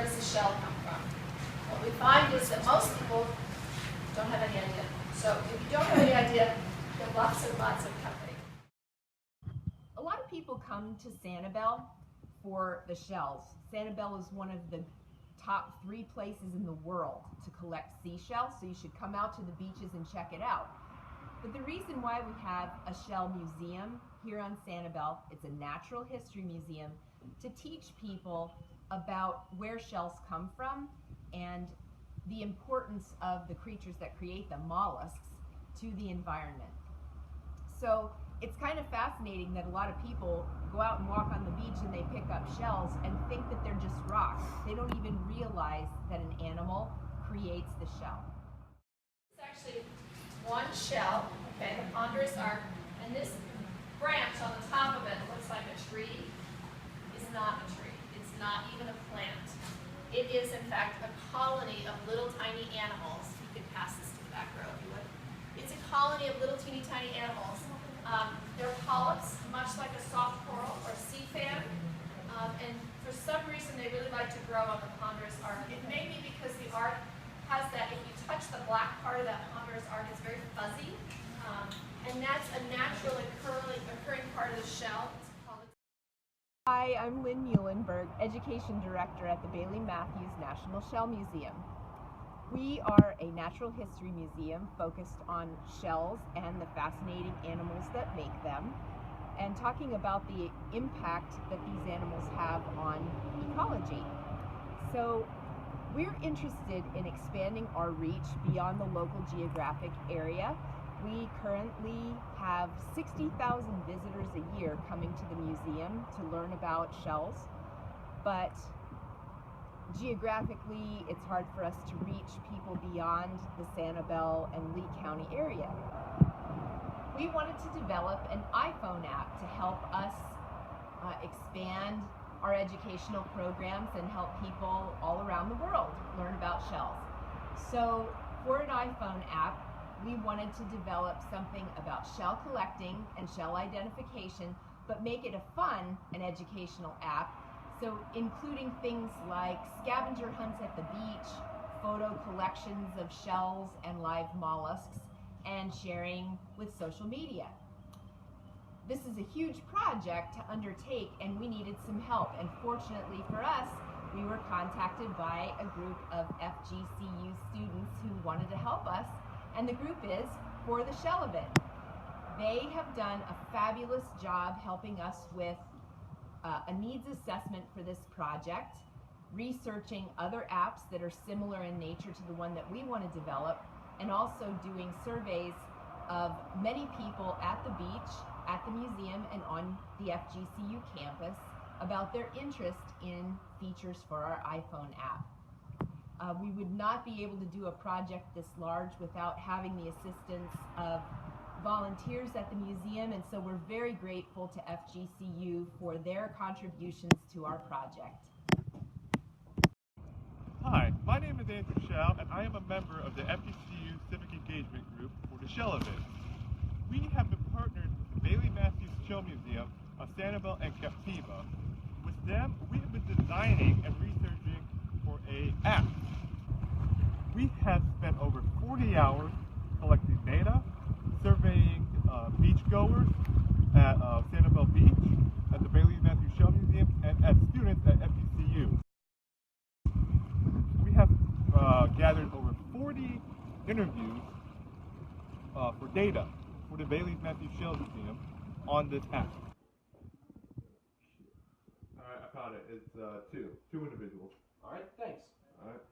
does the shell come from? What we find is that most people don't have any idea. So if you don't have any idea, you have lots and lots of company. A lot of people come to Sanibel for the shells. Sanibel is one of the top 3 places in the world to collect seashells, so you should come out to the beaches and check it out. But the reason why we have a shell museum here on Sanibel, it's a natural history museum, to teach people about where shells come from and the importance of the creatures that create them, mollusks, to the environment. So it's kind of fascinating that a lot of people go out and walk on the beach and they pick up shells and think that they're just rocks. They don't even realize that an animal creates the shell. It's actually one shell, okay, the ponderous arc, and this branch on the top of it looks like a tree. It's not a tree. It's not even a plant. It is, in fact, a colony of little tiny animals. You could pass this to the back row if you would. It's a colony of little teeny tiny animals. They're polyps, much like a soft coral or sea fan. And for some reason, they really like to grow on the ponderous arc. It may be because the arc has that, if you touch the black part of that ponderous arc, it's very fuzzy. And that's a naturally occurring part of the shell. Hi, I'm Lynn Muhlenberg, Education Director at the Bailey Matthews National Shell Museum. We are a natural history museum focused on shells and the fascinating animals that make them, and talking about the impact that these animals have on ecology. So we're interested in expanding our reach beyond the local geographic area. We currently have 60,000 visitors a year coming to the museum to learn about shells, but geographically it's hard for us to reach people beyond the Sanibel and Lee County area. We wanted to develop an iPhone app to help us expand our educational programs and help people all around the world learn about shells. So for an iPhone app, we wanted to develop something about shell collecting and shell identification, but make it a fun and educational app. So including things like scavenger hunts at the beach, photo collections of shells and live mollusks, and sharing with social media. This is a huge project to undertake, and we needed some help. And fortunately for us, we were contacted by a group of FGCU students who wanted to help us, and the group is For the Shell of It. They have done a fabulous job helping us with a needs assessment for this project, researching other apps that are similar in nature to the one that we want to develop, and also doing surveys of many people at the beach, at the museum, and on the FGCU campus about their interest in features for our iPhone app. We would not be able to do a project this large without having the assistance of volunteers at the museum, and so we're very grateful to FGCU for their contributions to our project. Hi, my name is Andrew Schau, and I am a member of the FGCU Civic Engagement Group for the Shell of It. We have been partnered with the Bailey Matthews Shell Museum of Sanibel and Captiva. With them, we have been designing and researching for an app. We have spent over 40 hours collecting data, surveying beachgoers at Sanibel Beach, at the Bailey Matthews Shell Museum, and at students at FGCU. We have gathered over 40 interviews for data for the Bailey Matthews Shell Museum on this app. All right, I found it. It's two individuals. All right, thanks. All right.